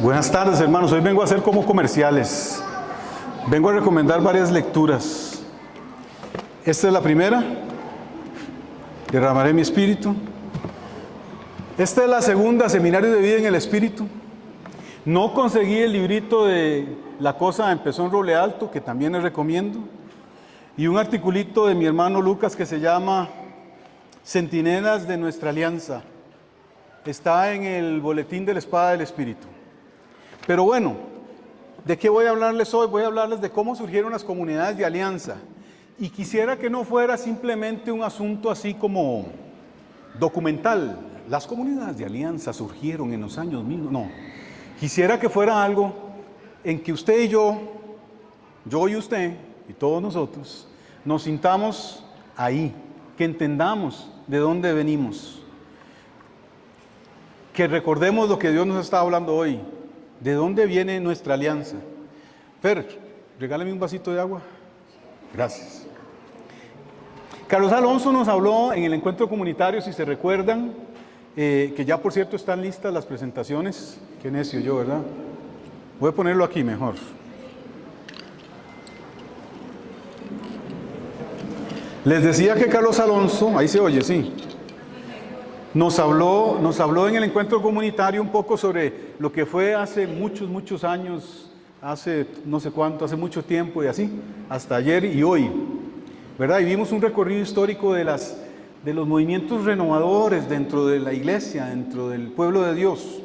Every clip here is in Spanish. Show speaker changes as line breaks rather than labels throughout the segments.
Buenas tardes, hermanos. Hoy vengo a hacer como comerciales. Vengo a recomendar varias lecturas. Esta es la primera. Derramaré mi espíritu. Esta es la segunda, Seminario de Vida en el Espíritu. No conseguí el librito de La Cosa empezó en Roble Alto, que también les recomiendo. Y un articulito de mi hermano Lucas que se llama Centinelas de Nuestra Alianza. Está en el boletín de la Espada del Espíritu. Pero bueno, ¿de qué voy a hablarles hoy? Voy a hablarles de cómo surgieron las comunidades de alianza. Y quisiera que no fuera simplemente un asunto así como documental. Las comunidades de alianza surgieron en los años 1000. No, quisiera que fuera algo en que usted y yo y usted y todos nosotros nos sintamos ahí, que entendamos de dónde venimos. Que recordemos lo que Dios nos está hablando hoy. ¿De dónde viene nuestra alianza? Fer, regálame un vasito de agua. Gracias. Carlos Alonso nos habló en el encuentro comunitario, si se recuerdan, que ya por cierto están listas las presentaciones. Qué necio yo, ¿verdad? Voy a ponerlo aquí mejor. Les decía que Carlos Alonso, ahí se oye, sí. Nos habló en el encuentro comunitario un poco sobre lo que fue hace muchos años, hace no sé cuánto, hace mucho tiempo y así, hasta ayer y hoy, ¿verdad? Y vimos un recorrido histórico de los movimientos renovadores dentro de la iglesia, dentro del pueblo de Dios.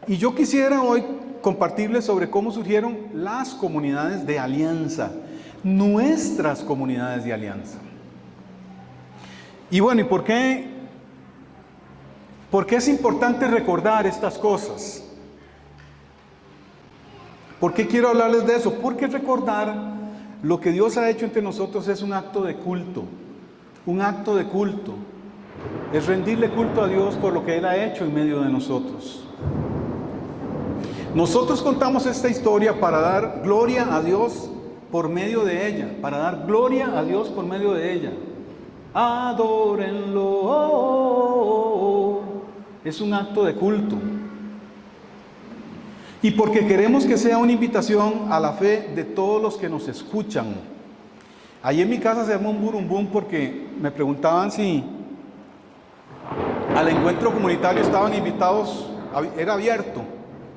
Y yo quisiera hoy compartirles sobre cómo surgieron las comunidades de alianza, nuestras comunidades de alianza. Y bueno, ¿y por qué es importante recordar estas cosas? ¿Por qué quiero hablarles de eso? Porque recordar lo que Dios ha hecho entre nosotros es un acto de culto. Un acto de culto. Es rendirle culto a Dios por lo que Él ha hecho en medio de nosotros. Nosotros contamos esta historia para dar gloria a Dios por medio de ella. Para dar gloria a Dios por medio de ella. Adórenlo. Es un acto de culto. Y porque queremos que sea una invitación a la fe de todos los que nos escuchan. Ahí en mi casa se armó un burumbum porque me preguntaban si al encuentro comunitario estaban invitados, era abierto.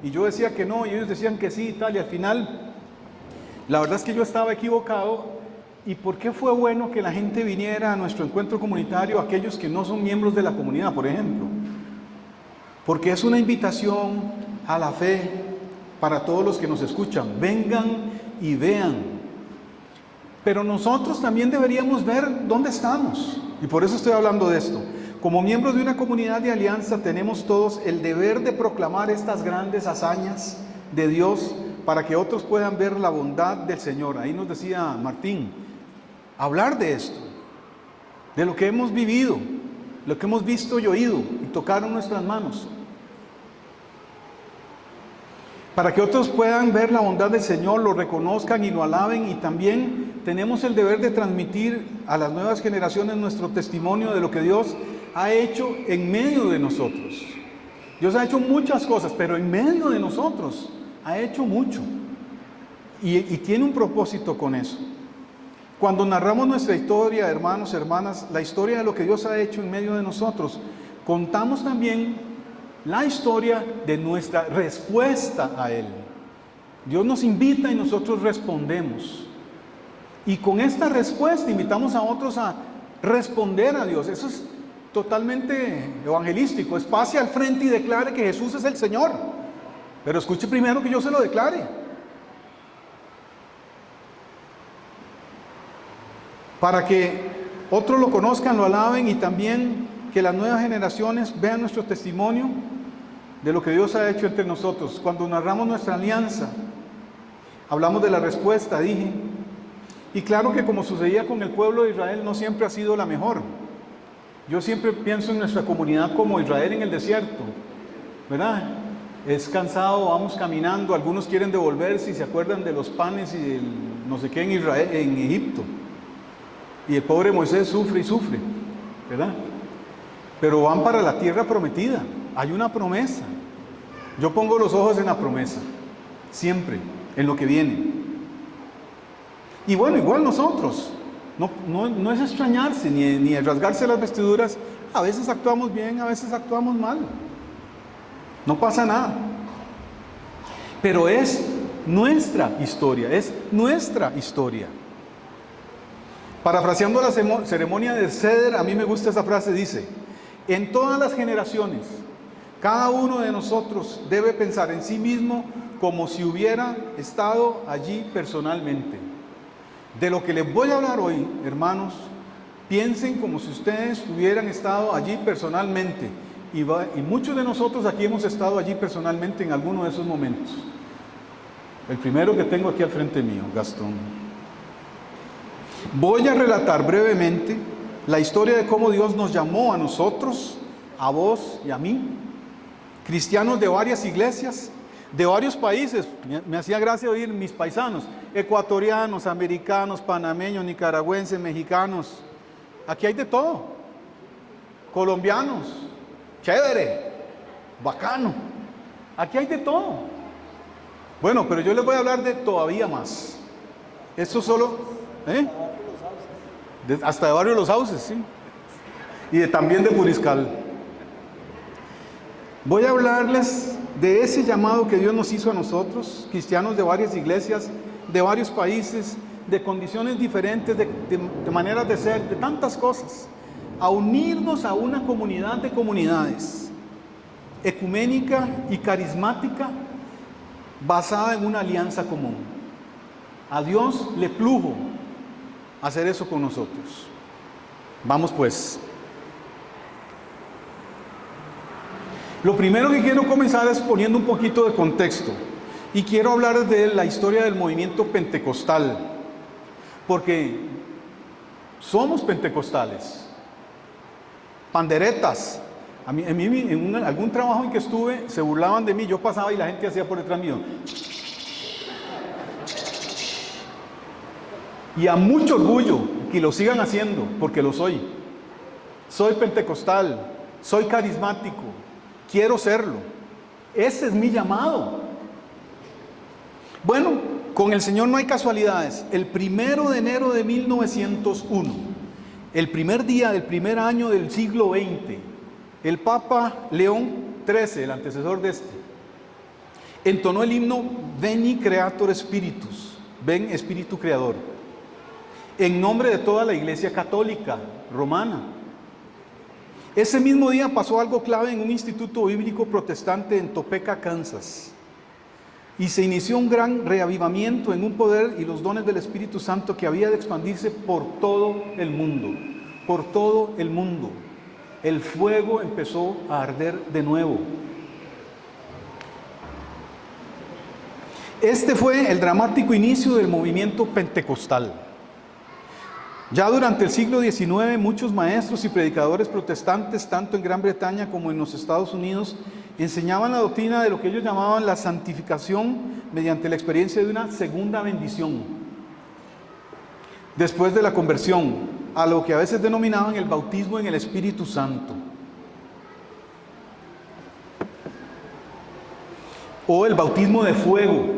Y yo decía que no, y ellos decían que sí y tal. Y al final, la verdad es que yo estaba equivocado. ¿Y por qué fue bueno que la gente viniera a nuestro encuentro comunitario, aquellos que no son miembros de la comunidad, por ejemplo? Porque es una invitación a la fe para todos los que nos escuchan. Vengan y vean. Pero nosotros también deberíamos ver dónde estamos. Y por eso estoy hablando de esto. Como miembros de una comunidad de alianza tenemos todos el deber de proclamar estas grandes hazañas de Dios para que otros puedan ver la bondad del Señor. Ahí nos decía Martín, hablar de esto, de lo que hemos vivido, lo que hemos visto y oído y tocaron nuestras manos. Para que otros puedan ver la bondad del Señor, lo reconozcan y lo alaben, y también tenemos el deber de transmitir a las nuevas generaciones nuestro testimonio de lo que Dios ha hecho en medio de nosotros. Dios ha hecho muchas cosas, pero en medio de nosotros ha hecho mucho. Y tiene un propósito con eso. Cuando narramos nuestra historia, hermanos, hermanas, la historia de lo que Dios ha hecho en medio de nosotros, contamos también la historia de nuestra respuesta a Él. Dios nos invita y nosotros respondemos. Y con esta respuesta invitamos a otros a responder a Dios. Eso es totalmente evangelístico. Es pase al frente y declare que Jesús es el Señor. Pero escuche primero que yo se lo declare. Para que otros lo conozcan, lo alaben y también que las nuevas generaciones vean nuestro testimonio de lo que Dios ha hecho entre nosotros. Cuando narramos nuestra alianza, hablamos de la respuesta, dije. Y claro que como sucedía con el pueblo de Israel, no siempre ha sido la mejor. Yo siempre pienso en nuestra comunidad como Israel en el desierto, ¿verdad? Es cansado, vamos caminando, algunos quieren devolverse y se acuerdan de los panes y del no sé qué en Israel, en Egipto. Y el pobre Moisés sufre y sufre, ¿verdad? Pero van para la tierra prometida, hay una promesa. Yo pongo los ojos en la promesa, siempre, en lo que viene. Y bueno, igual nosotros, no es extrañarse ni rasgarse las vestiduras. A veces actuamos bien, a veces actuamos mal. No pasa nada. Pero es nuestra historia, es nuestra historia. Parafraseando la ceremonia de Seder, a mí me gusta esa frase, dice: en todas las generaciones, cada uno de nosotros debe pensar en sí mismo como si hubiera estado allí personalmente. De lo que les voy a hablar hoy, hermanos, piensen como si ustedes hubieran estado allí personalmente. Y muchos de nosotros aquí hemos estado allí personalmente en alguno de esos momentos. El primero que tengo aquí al frente mío, Gastón. Voy a relatar brevemente la historia de cómo Dios nos llamó a nosotros, a vos y a mí, cristianos de varias iglesias, de varios países. Me hacía gracia oír mis paisanos, ecuatorianos, americanos, panameños, nicaragüenses, mexicanos. Aquí hay de todo. Colombianos, chévere, bacano. Aquí hay de todo. Bueno, pero yo les voy a hablar de todavía más. Esto solo, hasta de Barrio Los Sauces, sí. Y también de Puriscal. Voy a hablarles de ese llamado que Dios nos hizo a nosotros, cristianos de varias iglesias, de varios países, de condiciones diferentes, de maneras de ser, de tantas cosas, a unirnos a una comunidad de comunidades, ecuménica y carismática, basada en una alianza común. A Dios le plugo hacer eso con nosotros. Vamos pues. Lo primero que quiero comenzar es poniendo un poquito de contexto. Y quiero hablar de la historia del movimiento pentecostal. Porque somos pentecostales. Panderetas. En algún trabajo en que estuve, se burlaban de mí. Yo pasaba y la gente hacía por detrás mío. Y a mucho orgullo que lo sigan haciendo, porque lo soy. Soy pentecostal, soy carismático, quiero serlo. Ese es mi llamado. Bueno, con el Señor no hay casualidades. El 1 de enero de 1901, el primer día del primer año del siglo XX, el Papa León XIII, el antecesor de este, entonó el himno Veni Creator Spiritus, ven Espíritu Creador, en nombre de toda la Iglesia Católica Romana. Ese mismo día pasó algo clave en un instituto bíblico protestante en Topeka, Kansas, y se inició un gran reavivamiento en un poder y los dones del Espíritu Santo que había de expandirse por todo el mundo, por todo el mundo. El fuego empezó a arder de nuevo. Este fue el dramático inicio del movimiento pentecostal. Ya durante el siglo XIX, muchos maestros y predicadores protestantes, tanto en Gran Bretaña como en los Estados Unidos, enseñaban la doctrina de lo que ellos llamaban la santificación mediante la experiencia de una segunda bendición, después de la conversión, a lo que a veces denominaban el bautismo en el Espíritu Santo, o el bautismo de fuego.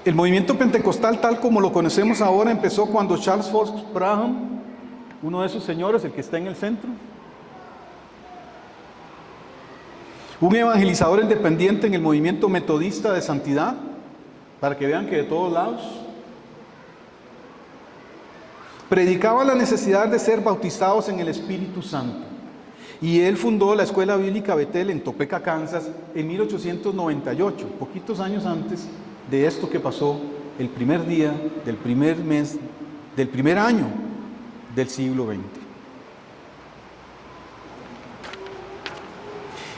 El movimiento pentecostal, tal como lo conocemos ahora, empezó cuando Charles Fox Parham, uno de esos señores, el que está en el centro, un evangelizador independiente en el movimiento metodista de santidad, para que vean que de todos lados, predicaba la necesidad de ser bautizados en el Espíritu Santo. Y él fundó la Escuela Bíblica Betel en Topeka, Kansas, en 1898, poquitos años antes de esto que pasó el primer día del primer mes del primer año del siglo XX.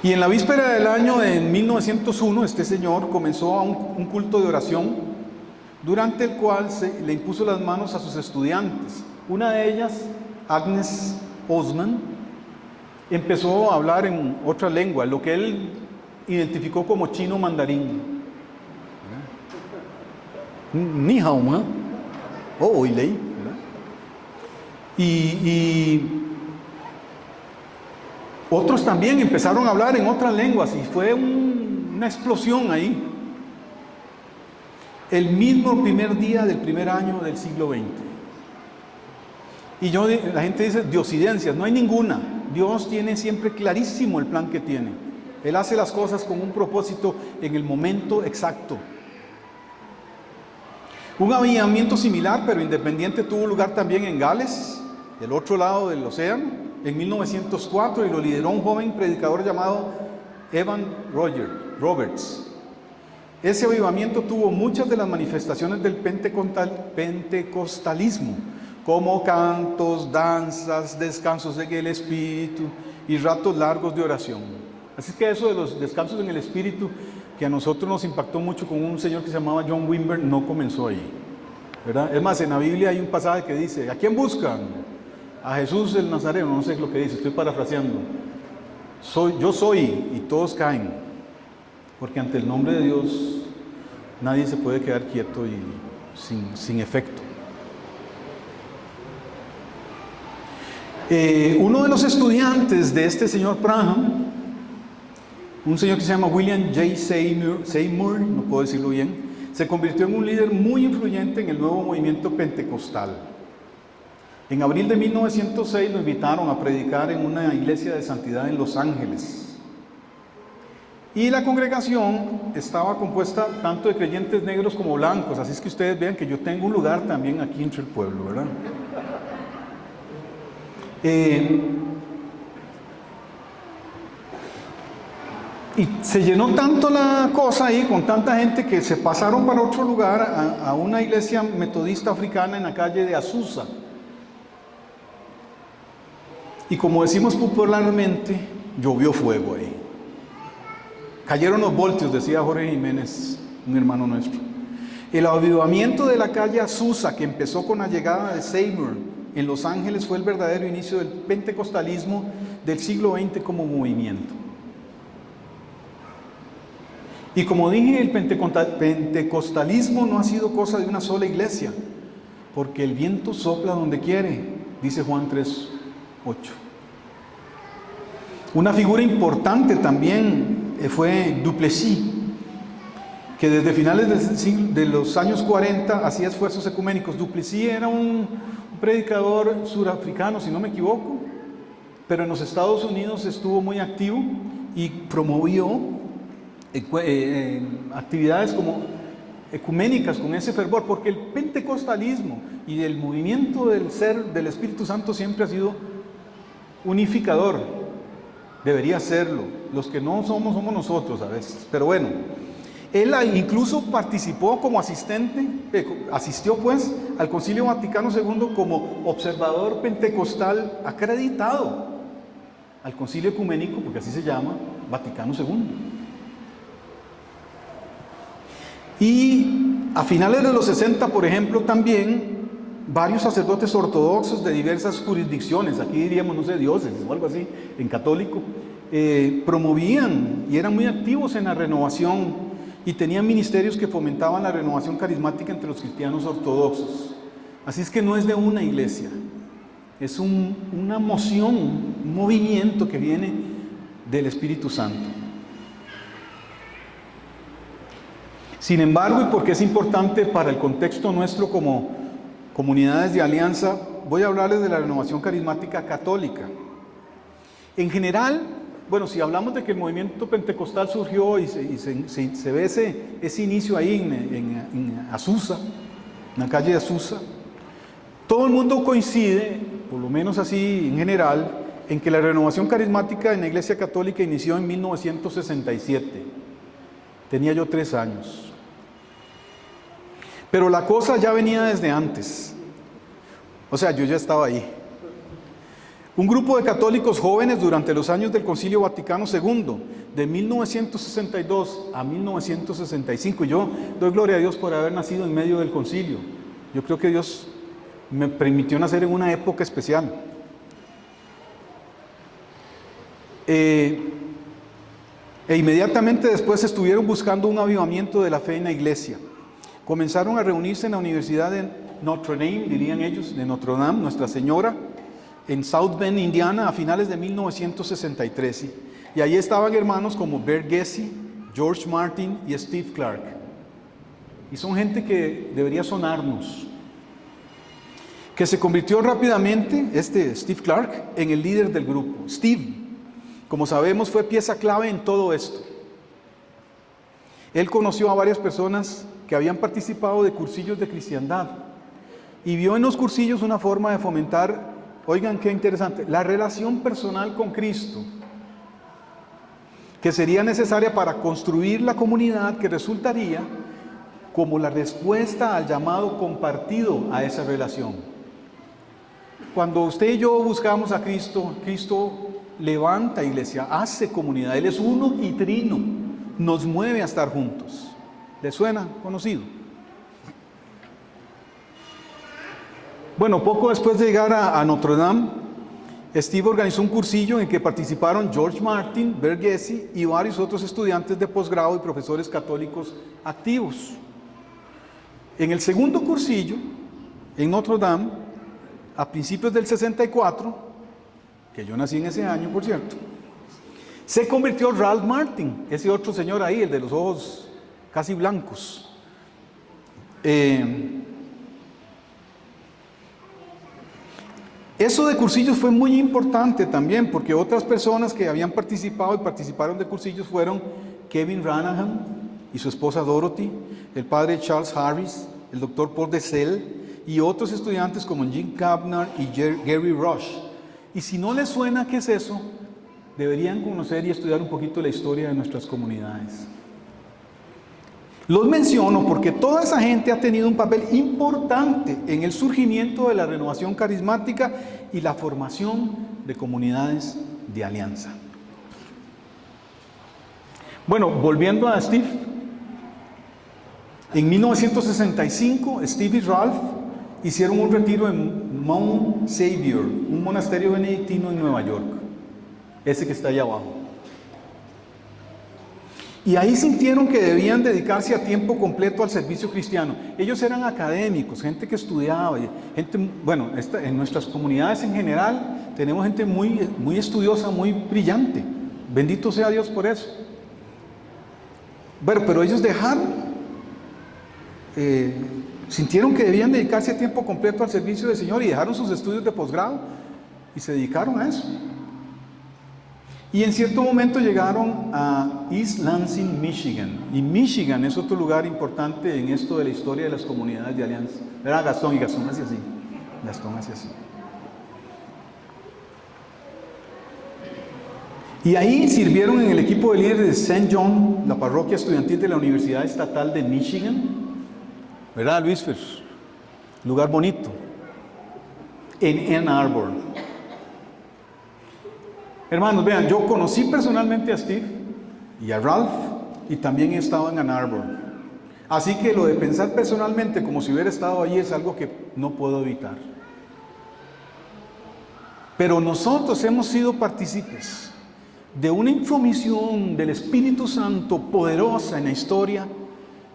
Y en la víspera del año de 1901, este señor comenzó un culto de oración, durante el cual le impuso las manos a sus estudiantes. Una de ellas, Agnes Osman, empezó a hablar en otra lengua, lo que él identificó como chino mandarín. Ni hao ma, hoy leí. Otros también empezaron a hablar en otras lenguas y fue una explosión ahí. El mismo primer día del primer año del siglo XX. Y la gente dice diosidencias, no hay ninguna. Dios tiene siempre clarísimo el plan que tiene. Él hace las cosas con un propósito en el momento exacto. Un avivamiento similar pero independiente tuvo lugar también en Gales, del otro lado del océano, en 1904, y lo lideró un joven predicador llamado Evan Roberts. Ese avivamiento tuvo muchas de las manifestaciones del pentecostalismo, como cantos, danzas, descansos en el Espíritu y ratos largos de oración. Así que eso de los descansos en el Espíritu, que a nosotros nos impactó mucho con un señor que se llamaba John Wimber, no comenzó ahí, ¿verdad? Es más, en la Biblia hay un pasaje que dice: ¿a quién buscan? A Jesús el Nazareno. No sé lo que dice, estoy parafraseando. Yo soy, y todos caen, porque ante el nombre de Dios nadie se puede quedar quieto y sin efecto. Uno de los estudiantes de este señor Branham, un señor que se llama William J. Seymour, no puedo decirlo bien, se convirtió en un líder muy influyente en el nuevo movimiento pentecostal. En abril de 1906 lo invitaron a predicar en una iglesia de santidad en Los Ángeles. Y la congregación estaba compuesta tanto de creyentes negros como blancos, así es que ustedes vean que yo tengo un lugar también aquí entre el pueblo, ¿verdad? Y se llenó tanto la cosa ahí, con tanta gente, que se pasaron para otro lugar, a una iglesia metodista africana en la calle de Azusa. Y como decimos popularmente, llovió fuego ahí. Cayeron los voltios, decía Jorge Jiménez, un hermano nuestro. El avivamiento de la calle Azusa, que empezó con la llegada de Seymour en Los Ángeles, fue el verdadero inicio del pentecostalismo del siglo XX como movimiento. Y como dije, el pentecostalismo no ha sido cosa de una sola iglesia, porque el viento sopla donde quiere, dice Juan 3:8. Una figura importante también fue Duplessis, que desde finales de los años 40 hacía esfuerzos ecuménicos. Duplessis era un predicador surafricano, si no me equivoco, pero en los Estados Unidos estuvo muy activo y promovió actividades como ecuménicas con ese fervor, porque el pentecostalismo y el movimiento del ser del Espíritu Santo siempre ha sido unificador. Debería serlo. Los que no somos nosotros a veces, pero bueno. Él incluso participó como asistió pues al Concilio Vaticano II como observador pentecostal acreditado al Concilio Ecuménico, porque así se llama, Vaticano II. Y a finales de los 60, por ejemplo, también varios sacerdotes ortodoxos de diversas jurisdicciones, aquí diríamos, no sé, diócesis o algo así, en católico, promovían y eran muy activos en la renovación y tenían ministerios que fomentaban la renovación carismática entre los cristianos ortodoxos. Así es que no es de una iglesia, es una moción, un movimiento que viene del Espíritu Santo. Sin embargo, y porque es importante para el contexto nuestro como comunidades de alianza, voy a hablarles de la renovación carismática católica. En general, bueno, si hablamos de que el movimiento pentecostal surgió y se ve ese inicio ahí en Azusa, en la calle de Azusa, todo el mundo coincide, por lo menos así en general, en que la renovación carismática en la Iglesia Católica inició en 1967. Tenía yo 3 años. Pero la cosa ya venía desde antes. O sea, yo ya estaba ahí. Un grupo de católicos jóvenes durante los años del Concilio Vaticano II, de 1962 a 1965. Y yo doy gloria a Dios por haber nacido en medio del concilio. Yo creo que Dios me permitió nacer en una época especial. E inmediatamente después estuvieron buscando un avivamiento de la fe en la iglesia. Comenzaron a reunirse en la Universidad de Notre Dame, dirían ellos, de Notre Dame, Nuestra Señora, en South Bend, Indiana, a finales de 1963. Y ahí estaban hermanos como Bert Gessie, George Martin y Steve Clark. Y son gente que debería sonarnos. Que se convirtió rápidamente, Steve Clark, en el líder del grupo. Steve, como sabemos, fue pieza clave en todo esto. Él conoció a varias personas que habían participado de cursillos de cristiandad y vio en los cursillos una forma de fomentar, oigan qué interesante, la relación personal con Cristo, que sería necesaria para construir la comunidad que resultaría como la respuesta al llamado compartido a esa relación. Cuando usted y yo buscamos a Cristo, Cristo levanta iglesia, hace comunidad. Él es uno y trino, nos mueve a estar juntos. ¿Le suena conocido? Bueno, poco después de llegar a Notre Dame, Steve organizó un cursillo en el que participaron George Martin, Bert Gessie y varios otros estudiantes de posgrado y profesores católicos activos. En el segundo cursillo, en Notre Dame, a principios del 64, que yo nací en ese año, por cierto, se convirtió Ralph Martin, ese otro señor ahí, el de los ojos casi blancos. Eso de cursillos fue muy importante también, porque otras personas que habían participado y participaron de cursillos fueron Kevin Ranahan y su esposa Dorothy, el padre Charles Harris, el doctor Paul Dessel y otros estudiantes como Jim Kapner y Gary Rush. Y si no les suena qué es eso, deberían conocer y estudiar un poquito la historia de nuestras comunidades. Los menciono porque toda esa gente ha tenido un papel importante en el surgimiento de la renovación carismática y la formación de comunidades de alianza. Bueno, volviendo a Steve, en 1965 Steve y Ralph hicieron un retiro en Mount Xavier, un monasterio benedictino en Nueva York, ese que está allá abajo. Y ahí sintieron que debían dedicarse a tiempo completo al servicio cristiano. Ellos eran académicos, gente que estudiaba, gente, bueno, en nuestras comunidades en general tenemos gente muy estudiosa, muy brillante. Bendito sea Dios por eso. Bueno, pero ellos sintieron que debían dedicarse a tiempo completo al servicio del Señor y dejaron sus estudios de posgrado y se dedicaron a eso. Y en cierto momento llegaron a East Lansing, Michigan. Y Michigan es otro lugar importante en esto de la historia de las comunidades de alianza. Era Gastón, y Gastón hacía así. Gastón hacía así. Y ahí sirvieron en el equipo de líderes de St. John, la parroquia estudiantil de la Universidad Estatal de Michigan. ¿Verdad, Luis Fer? Lugar bonito. En Ann Arbor. Hermanos, vean, yo conocí personalmente a Steve y a Ralph y también he estado en Ann Arbor. Así que lo de pensar personalmente como si hubiera estado allí es algo que no puedo evitar. Pero nosotros hemos sido partícipes de una intromisión del Espíritu Santo poderosa en la historia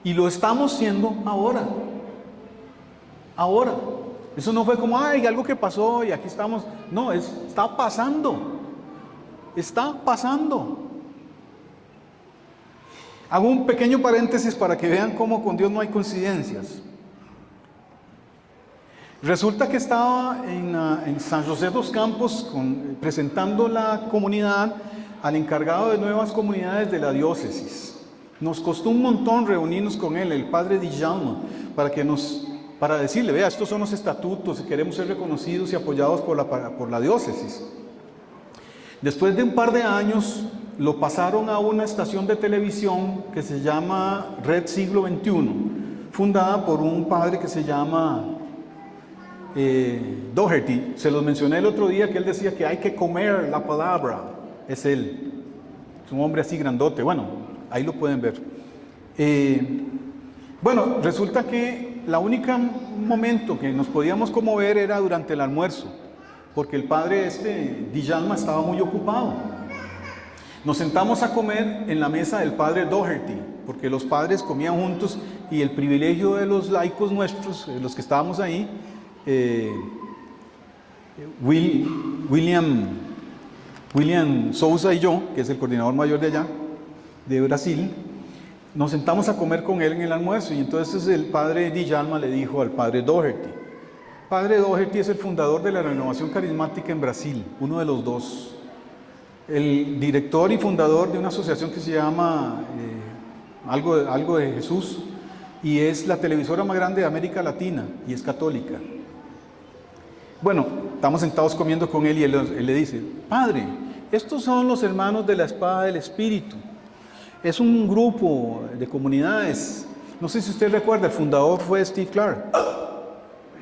y lo estamos siendo ahora. Ahora. Eso no fue como, ay, algo que pasó y aquí estamos. No, está pasando. Está pasando. Hago un pequeño paréntesis para que vean cómo con Dios no hay coincidencias. Resulta que estaba en San José dos Campos presentando la comunidad al encargado de nuevas comunidades de la diócesis. Nos costó un montón reunirnos con él, el padre Djalma, para decirle, vea, estos son los estatutos y queremos ser reconocidos y apoyados por la diócesis. Después de un par de años, lo pasaron a una estación de televisión que se llama Red Siglo XXI, fundada por un padre que se llama Doherty. Se los mencioné el otro día que él decía que hay que comer la palabra. Es él. Es un hombre así grandote. Bueno, ahí lo pueden ver. Bueno, resulta que la única momento que nos podíamos como ver era durante el almuerzo, porque el padre Djalma estaba muy ocupado. Nos sentamos a comer en la mesa del padre Doherty, porque los padres comían juntos y el privilegio de los laicos nuestros, los que estábamos ahí, William Souza y yo, que es el coordinador mayor de allá, de Brasil, nos sentamos a comer con él en el almuerzo y entonces el padre Djalma le dijo al padre Doherty. Padre Doherty es el fundador de la Renovación Carismática en Brasil, uno de los dos. El director y fundador de una asociación que se llama algo de Jesús y es la televisora más grande de América Latina y es católica. Bueno, estamos sentados comiendo con él y él le dice: Padre, estos son los hermanos de la espada del Espíritu. Es un grupo de comunidades. No sé si usted recuerda, el fundador fue Steve Clark.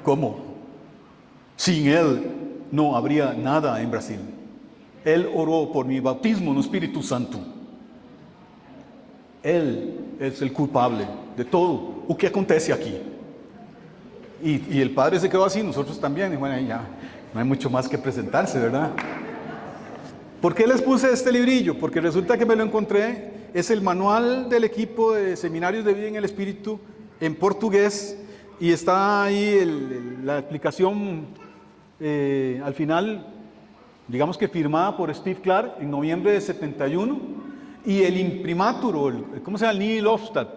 ¿Cómo? Sin él no habría nada en Brasil. Él oró por mi bautismo en el Espíritu Santo. Él es el culpable de todo lo que acontece aquí. Y el padre se quedó así, nosotros también. Y bueno, ya no hay mucho más que presentarse, ¿verdad? ¿Por qué les puse este librillo? Porque resulta que me lo encontré. Es el manual del equipo de seminarios de vida en el Espíritu en portugués y está ahí la explicación al final, digamos que firmada por Steve Clark en noviembre de 71 y el imprimatur, ¿cómo se llama? El nihil obstat,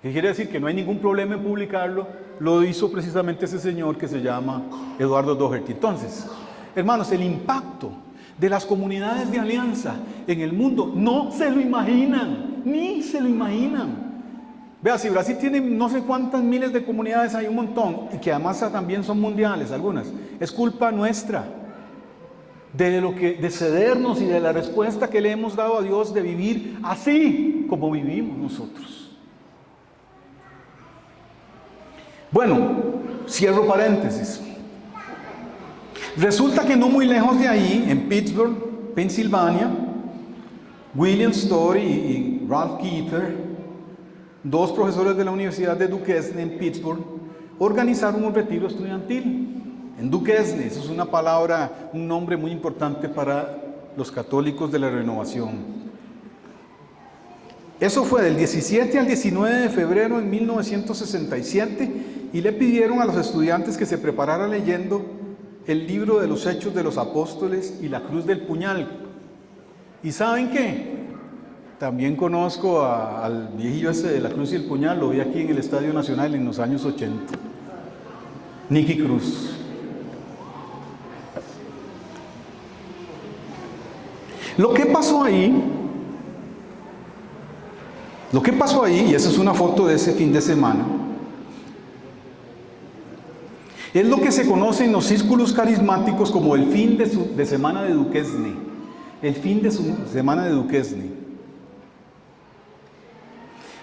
que quiere decir que no hay ningún problema en publicarlo, lo hizo precisamente ese señor que se llama Eduardo Doherty. Entonces, hermanos, el impacto de las comunidades de alianza en el mundo no se lo imaginan, ni se lo imaginan. Vea, si Brasil tiene no sé cuántas miles de comunidades, hay un montón, y que además también son mundiales algunas, es culpa nuestra, de cedernos y de la respuesta que le hemos dado a Dios de vivir así como vivimos nosotros. Bueno, cierro paréntesis. Resulta que no muy lejos de ahí, en Pittsburgh, Pensilvania, William Story y Ralph Keefer, dos profesores de la Universidad de Duquesne en Pittsburgh, organizaron un retiro estudiantil. En Duquesne, eso es una palabra, un nombre muy importante para los católicos de la Renovación. Eso fue del 17 al 19 de febrero de 1967 y le pidieron a los estudiantes que se prepararan leyendo el libro de los Hechos de los Apóstoles y la Cruz del Puñal. ¿Y saben qué? También conozco al viejillo ese de la Cruz y el Puñal, lo vi aquí en el Estadio Nacional en los años 80. Nicky Cruz. Lo que pasó ahí, y esa es una foto de ese fin de semana, es lo que se conoce en los círculos carismáticos como el fin de semana de Duquesne. El fin de semana de Duquesne.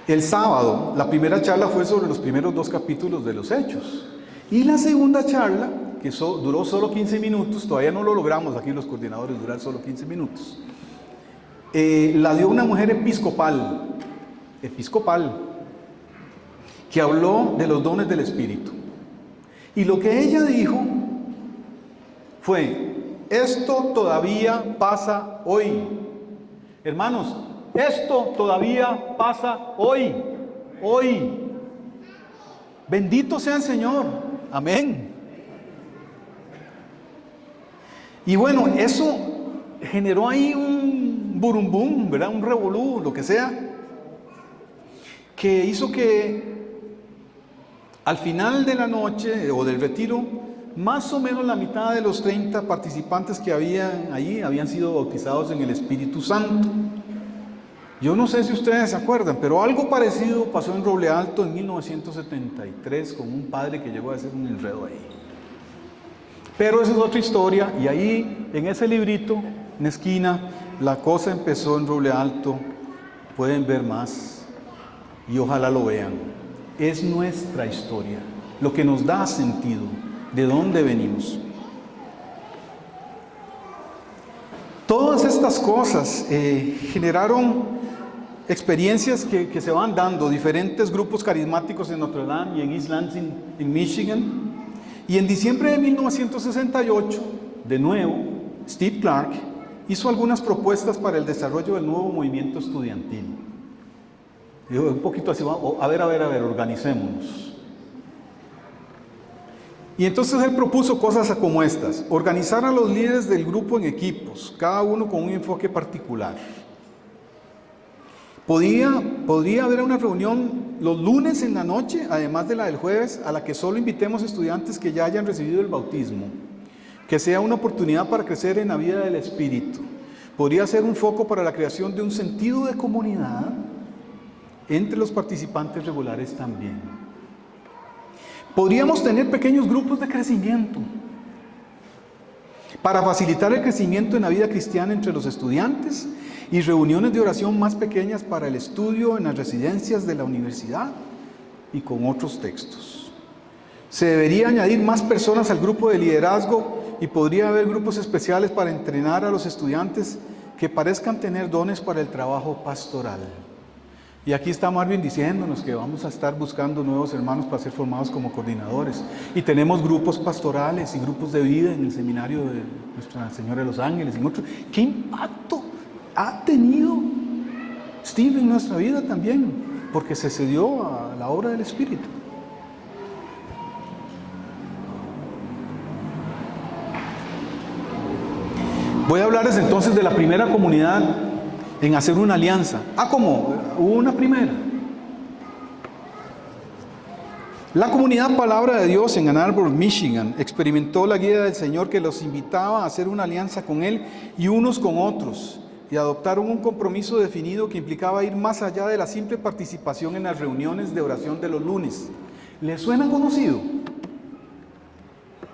El sábado, la primera charla fue sobre los primeros 2 capítulos de los Hechos. Y la segunda charla, que duró solo 15 minutos, todavía no lo logramos aquí los coordinadores, durar solo 15 minutos, la dio una mujer episcopal, que habló de los dones del Espíritu. Y lo que ella dijo fue: esto todavía pasa hoy. Hermanos, esto todavía pasa hoy. Hoy. Bendito sea el Señor. Amén. Y bueno, eso generó ahí un burumbum, ¿verdad? Un revolú, lo que sea, que hizo que al final de la noche o del retiro, más o menos la mitad de los 30 participantes que había allí habían sido bautizados en el Espíritu Santo. Yo no sé si ustedes se acuerdan, pero algo parecido pasó en Roble Alto en 1973 con un padre que llegó a hacer un enredo ahí. Pero esa es otra historia, y ahí en ese librito, en esquina, la cosa empezó en Roble Alto. Pueden ver más y ojalá lo vean. Es nuestra historia, lo que nos da sentido, de dónde venimos. Todas estas cosas generaron experiencias que se van dando, diferentes grupos carismáticos en Notre Dame y en East Lansing, en Michigan. Y en diciembre de 1968, de nuevo, Steve Clark hizo algunas propuestas para el desarrollo del nuevo movimiento estudiantil. Dijo un poquito así, a ver, organicémonos. Y entonces él propuso cosas como estas: organizar a los líderes del grupo en equipos, cada uno con un enfoque particular. Podría haber una reunión los lunes en la noche, además de la del jueves, a la que solo invitemos estudiantes que ya hayan recibido el bautismo, que sea una oportunidad para crecer en la vida del Espíritu. Podría ser un foco para la creación de un sentido de comunidad entre los participantes regulares también. Podríamos tener pequeños grupos de crecimiento para facilitar el crecimiento en la vida cristiana entre los estudiantes, y reuniones de oración más pequeñas para el estudio en las residencias de la universidad y con otros textos. Se debería añadir más personas al grupo de liderazgo y podría haber grupos especiales para entrenar a los estudiantes que parezcan tener dones para el trabajo pastoral. Y aquí está Marvin diciéndonos que vamos a estar buscando nuevos hermanos para ser formados como coordinadores. Y tenemos grupos pastorales y grupos de vida en el seminario de Nuestra Señora de los Ángeles y en otros. ¿Qué impacto ha tenido Steve en nuestra vida también? Porque se cedió a la obra del Espíritu. Voy a hablarles entonces de la primera comunidad en hacer una alianza. ¿Cómo? Hubo una primera. La comunidad Palabra de Dios en Ann Arbor, Michigan, experimentó la guía del Señor que los invitaba a hacer una alianza con Él y unos con otros, y adoptaron un compromiso definido que implicaba ir más allá de la simple participación en las reuniones de oración de los lunes. ¿Les suena conocido?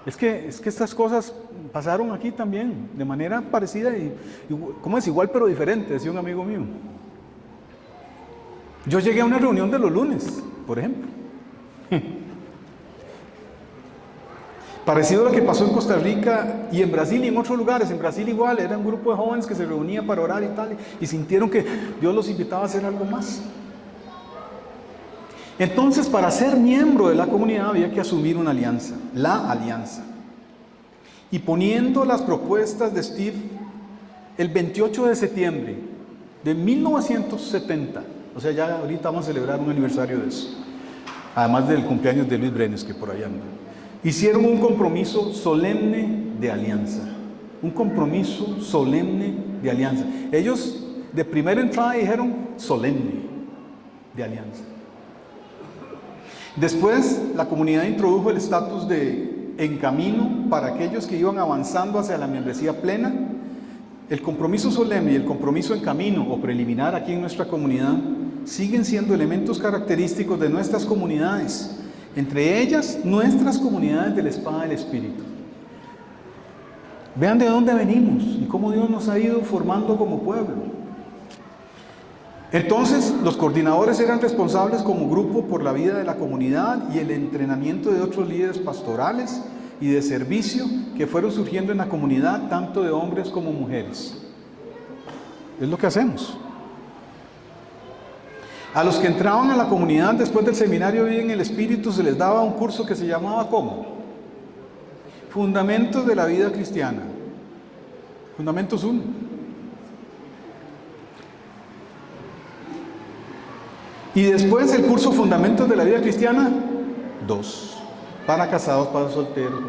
Es que estas cosas pasaron aquí también, de manera parecida y ¿cómo es? Igual pero diferente, decía un amigo mío. Yo llegué a una reunión de los lunes, por ejemplo. Parecido a lo que pasó en Costa Rica y en Brasil y en otros lugares. En Brasil igual, era un grupo de jóvenes que se reunía para orar y tal, y sintieron que Dios los invitaba a hacer algo más. Entonces, para ser miembro de la comunidad había que asumir una alianza, la alianza. Y poniendo las propuestas de Steve, el 28 de septiembre de 1970, o sea, ya ahorita vamos a celebrar un aniversario de eso, además del cumpleaños de Luis Brenes, que por allá anda, hicieron un compromiso solemne de alianza. Un compromiso solemne de alianza. Ellos de primera entrada dijeron solemne de alianza. Después la comunidad introdujo el estatus de en camino para aquellos que iban avanzando hacia la membresía plena. El compromiso solemne y el compromiso en camino o preliminar aquí en nuestra comunidad siguen siendo elementos característicos de nuestras comunidades, entre ellas nuestras comunidades de la espada del Espíritu. Vean de dónde venimos y cómo Dios nos ha ido formando como pueblo. Entonces, los coordinadores eran responsables como grupo por la vida de la comunidad y el entrenamiento de otros líderes pastorales y de servicio que fueron surgiendo en la comunidad, tanto de hombres como mujeres. Es lo que hacemos. A los que entraban a la comunidad después del seminario Vida en el Espíritu se les daba un curso que se llamaba ¿cómo? Fundamentos de la vida cristiana. Fundamentos 1. Y después el curso Fundamentos de la vida cristiana 2. Para casados, para solteros.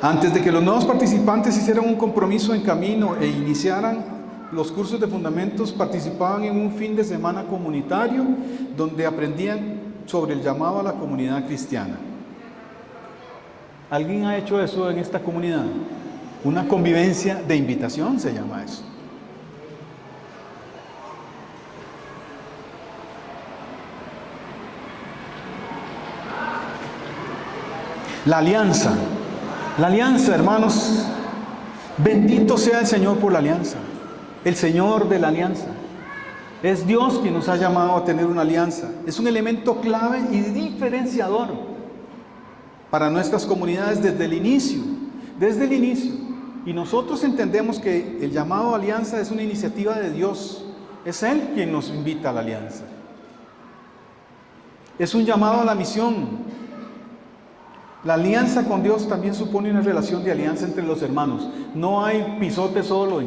Antes de que los nuevos participantes hicieran un compromiso en camino e iniciaran los cursos de fundamentos, participaban en un fin de semana comunitario donde aprendían sobre el llamado a la comunidad cristiana. ¿Alguien ha hecho eso en esta comunidad? Una convivencia de invitación se llama eso. La alianza, hermanos, bendito sea el Señor por la alianza, el Señor de la alianza. Es Dios quien nos ha llamado a tener una alianza. Es un elemento clave y diferenciador para nuestras comunidades desde el inicio. Y nosotros entendemos que el llamado a alianza es una iniciativa de Dios. Es Él quien nos invita a la alianza. Es un llamado a la misión. La alianza con Dios también supone una relación de alianza entre los hermanos. No hay pisote solo.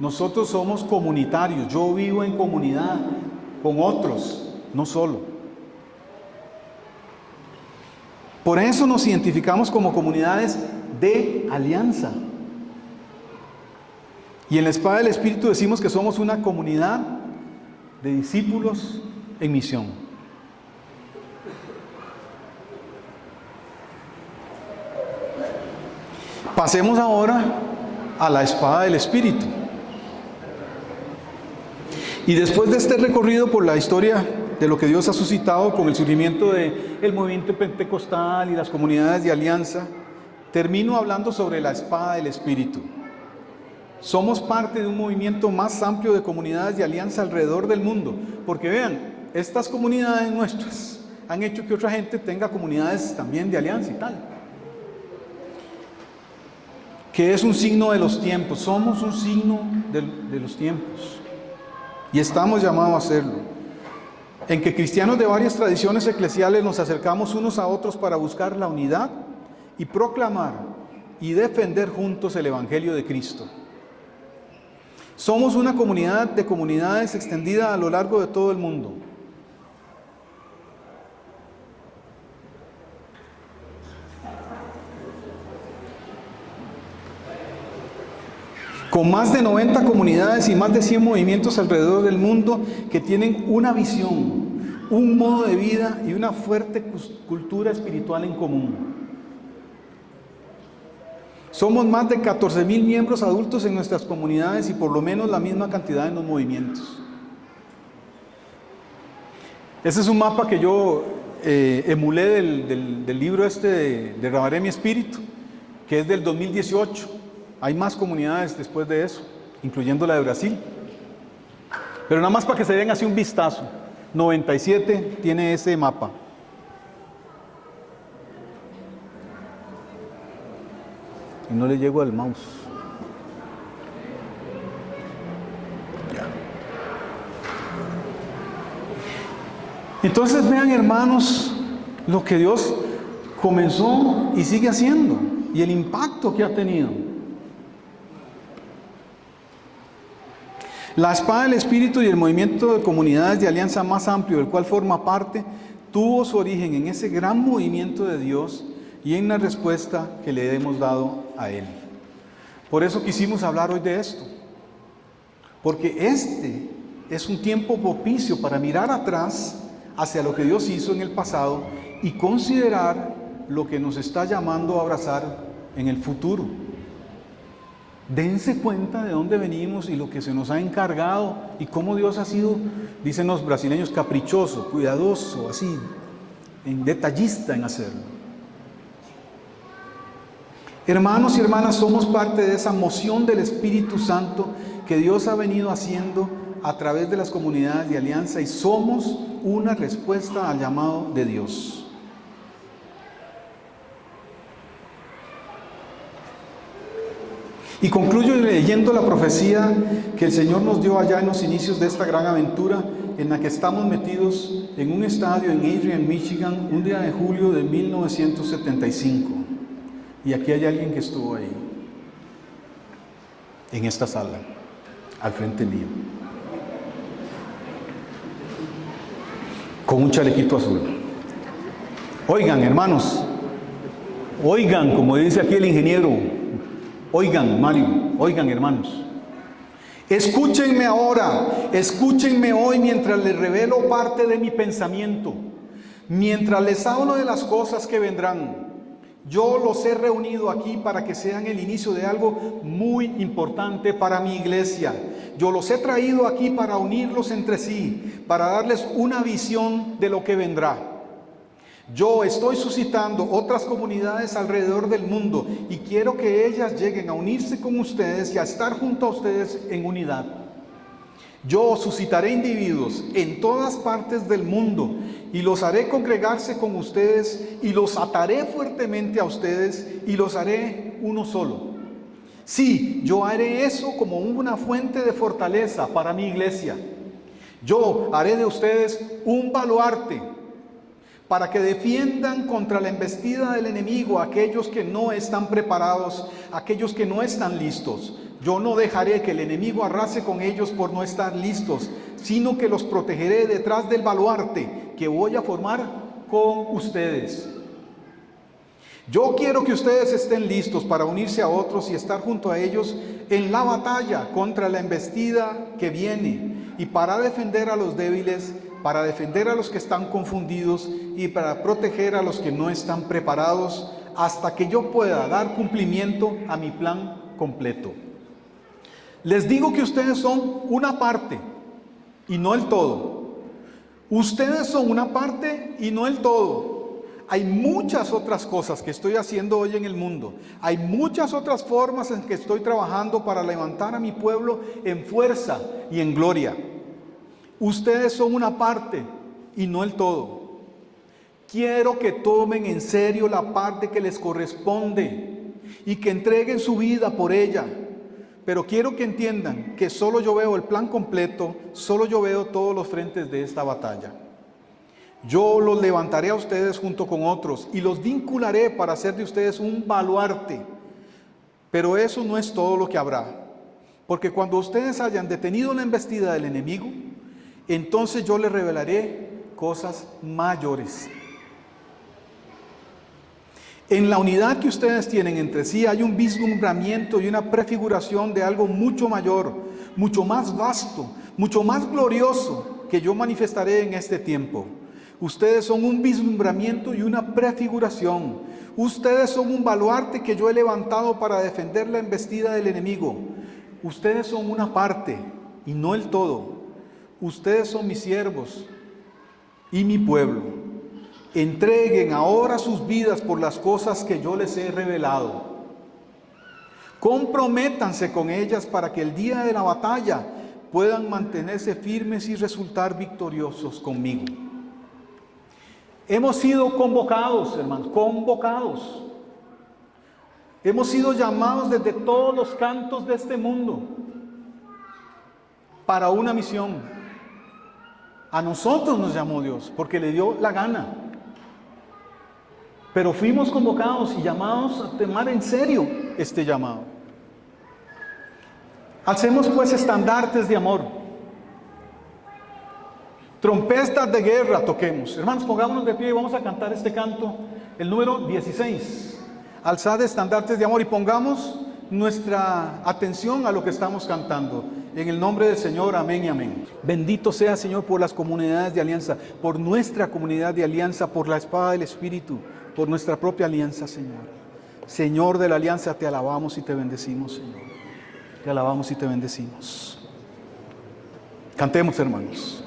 Nosotros somos comunitarios. Yo vivo en comunidad con otros, no solo. Por eso nos identificamos como comunidades de alianza. Y en la espada del Espíritu decimos que somos una comunidad de discípulos en misión. Pasemos ahora a la espada del Espíritu. Y después de este recorrido por la historia de lo que Dios ha suscitado con el surgimiento del movimiento pentecostal y las comunidades de alianza, termino hablando sobre la espada del Espíritu. Somos parte de un movimiento más amplio de comunidades de alianza alrededor del mundo, porque vean, estas comunidades nuestras han hecho que otra gente tenga comunidades también de alianza y tal. Que es un signo de los tiempos, somos un signo de los tiempos y estamos llamados a hacerlo. En que cristianos de varias tradiciones eclesiales nos acercamos unos a otros para buscar la unidad y proclamar y defender juntos el Evangelio de Cristo. Somos una comunidad de comunidades extendida a lo largo de todo el mundo. Con más de 90 comunidades y más de 100 movimientos alrededor del mundo que tienen una visión, un modo de vida y una fuerte cultura espiritual en común. Somos más de 14,000 miembros adultos en nuestras comunidades y por lo menos la misma cantidad en los movimientos. Ese es un mapa que yo emulé del libro este de Derramaré mi Espíritu, que es del 2018. Hay más comunidades después de eso, incluyendo la de Brasil. Pero nada más para que se den así un vistazo. 97 tiene ese mapa. Y no le llego al mouse. Ya. Entonces vean, hermanos, lo que Dios comenzó y sigue haciendo y el impacto que ha tenido. La espada del Espíritu y el movimiento de comunidades de alianza más amplio del cual forma parte, tuvo su origen en ese gran movimiento de Dios y en la respuesta que le hemos dado a Él. Por eso quisimos hablar hoy de esto, porque este es un tiempo propicio para mirar atrás hacia lo que Dios hizo en el pasado y considerar lo que nos está llamando a abrazar en el futuro. Dense cuenta de dónde venimos y lo que se nos ha encargado y cómo Dios ha sido, dicen los brasileños, caprichoso, cuidadoso, así, detallista en hacerlo. Hermanos y hermanas, somos parte de esa moción del Espíritu Santo que Dios ha venido haciendo a través de las comunidades de alianza y somos una respuesta al llamado de Dios. Y concluyo leyendo la profecía que el Señor nos dio allá en los inicios de esta gran aventura en la que estamos metidos en un estadio en Adrian, Michigan, un día de julio de 1975. Y aquí hay alguien que estuvo ahí, en esta sala, al frente mío, con un chalequito azul. Oigan, hermanos, oigan, como dice aquí el ingeniero. Oigan, Mario, oigan, hermanos. Escúchenme ahora, escúchenme hoy mientras les revelo parte de mi pensamiento, mientras les hablo de las cosas que vendrán. Yo los he reunido aquí para que sean el inicio de algo muy importante para mi iglesia. Yo los he traído aquí para unirlos entre sí, para darles una visión de lo que vendrá. Yo estoy suscitando otras comunidades alrededor del mundo y quiero que ellas lleguen a unirse con ustedes y a estar junto a ustedes en unidad. Yo suscitaré individuos en todas partes del mundo y los haré congregarse con ustedes y los ataré fuertemente a ustedes y los haré uno solo. Sí, yo haré eso como una fuente de fortaleza para mi iglesia. Yo haré de ustedes un baluarte para que defiendan contra la embestida del enemigo a aquellos que no están preparados, aquellos que no están listos. Yo no dejaré que el enemigo arrase con ellos por no estar listos, sino que los protegeré detrás del baluarte que voy a formar con ustedes. Yo quiero que ustedes estén listos para unirse a otros y estar junto a ellos en la batalla contra la embestida que viene y para defender a los débiles, para defender a los que están confundidos y para proteger a los que no están preparados hasta que yo pueda dar cumplimiento a mi plan completo. Les digo que ustedes son una parte y no el todo. Ustedes son una parte y no el todo. Hay muchas otras cosas que estoy haciendo hoy en el mundo. Hay muchas otras formas en que estoy trabajando para levantar a mi pueblo en fuerza y en gloria. Ustedes son una parte y no el todo. Quiero que tomen en serio la parte que les corresponde y que entreguen su vida por ella. Pero quiero que entiendan que solo yo veo el plan completo, solo yo veo todos los frentes de esta batalla. Yo los levantaré a ustedes junto con otros y los vincularé para hacer de ustedes un baluarte. Pero eso no es todo lo que habrá. Porque cuando ustedes hayan detenido la embestida del enemigo, entonces yo les revelaré cosas mayores. En la unidad que ustedes tienen entre sí hay un vislumbramiento y una prefiguración de algo mucho mayor, mucho más vasto, mucho más glorioso que yo manifestaré en este tiempo. Ustedes son un vislumbramiento y una prefiguración. Ustedes son un baluarte que yo he levantado para defender la embestida del enemigo. Ustedes son una parte y no el todo. Ustedes son mis siervos y mi pueblo. Entreguen ahora sus vidas por las cosas que yo les he revelado. Comprométanse con ellas para que el día de la batalla puedan mantenerse firmes y resultar victoriosos conmigo. Hemos sido convocados, hermanos, convocados. Hemos sido llamados desde todos los cantos de este mundo para una misión. A nosotros nos llamó Dios porque le dio la gana. Pero fuimos convocados y llamados a tomar en serio este llamado. Alcemos pues estandartes de amor. Trompetas de guerra toquemos. Hermanos, pongámonos de pie y vamos a cantar este canto, el número 16. Alzad estandartes de amor y pongamos nuestra atención a lo que estamos cantando. En el nombre del Señor, amén y amén. Bendito sea, Señor, por las comunidades de alianza, por nuestra comunidad de alianza, por la espada del Espíritu, por nuestra propia alianza, Señor. Señor de la alianza, te alabamos y te bendecimos, Señor. Te alabamos y te bendecimos. Cantemos, hermanos.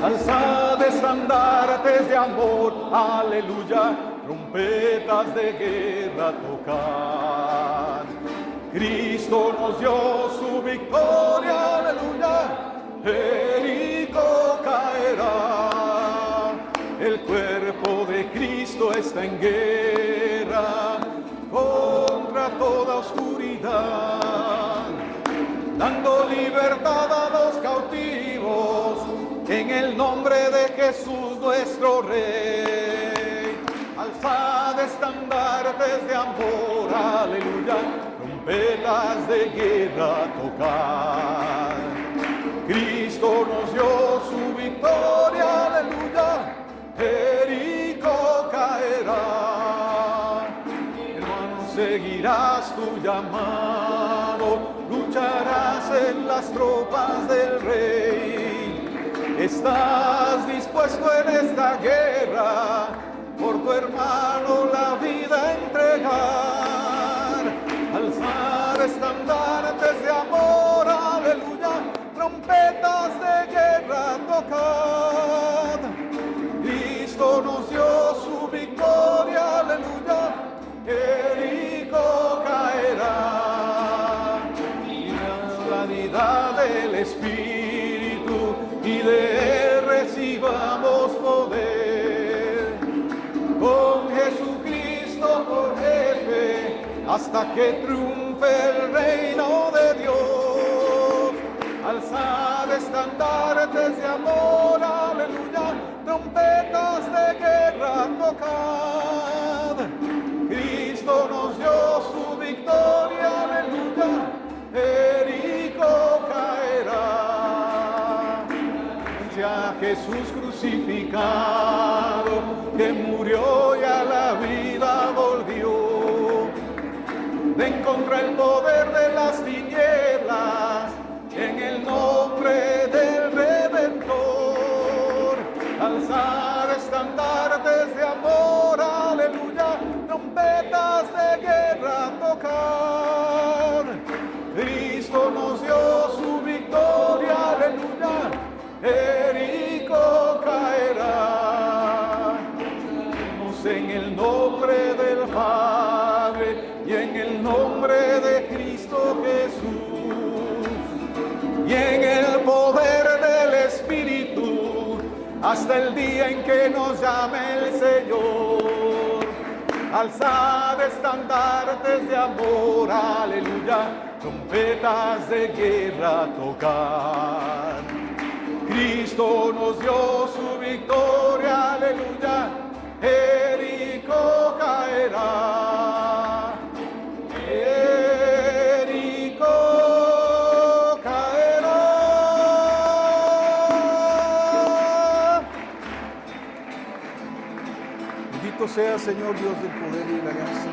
Alzad estandartes de amor, aleluya, trompetas de guerra tocad. Cristo nos dio su victoria, aleluya, Jericó caerá. El cuerpo de Cristo está en guerra contra toda oscuridad, dando libertad a los cautivos, en el nombre de Jesús nuestro Rey. Alzad estandartes de amor, aleluya, trompetas de guerra tocad. Cristo nos dio su victoria, aleluya, Jericó caerá. Hermano, seguirás tu llamado, lucharás en las tropas del Rey. Estás dispuesto en esta guerra por tu hermano la vida entregar. Alzar estandartes de amor, aleluya, trompetas de guerra tocad. Cristo nos dio su victoria, aleluya, Jericó caerá. Y la unidad del Espíritu y de él recibamos poder, con Jesucristo por jefe, hasta que triunfe el reino de Dios. Alzad estandartes de amor, aleluya, trompetas de guerra tocad. Cristo nos dio su victoria, aleluya, crucificado, que murió y a la vida volvió. Ven contra el poder de las tinieblas, en el nombre del Redentor. Alzar estandartes de amor, aleluya, trompetas de guerra tocar. Cristo nos dio su victoria, aleluya, Jericó caerá. En el nombre del Padre y en el nombre de Cristo Jesús y en el poder del Espíritu, hasta el día en que nos llame el Señor. Alzad estandartes de amor, aleluya, trompetas de guerra tocar. Cristo nos dio su victoria, aleluya, Jericó caerá. Jericó caerá. Bendito sea, Señor Dios del poder y de la gracia.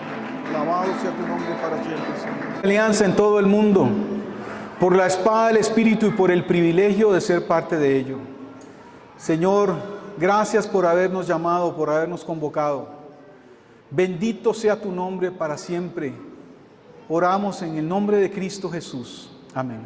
Alabado sea tu nombre para siempre, Señor. Alianza en todo el mundo, por la espada del Espíritu y por el privilegio de ser parte de ello. Señor, gracias por habernos llamado, por habernos convocado. Bendito sea tu nombre para siempre. Oramos en el nombre de Cristo Jesús. Amén.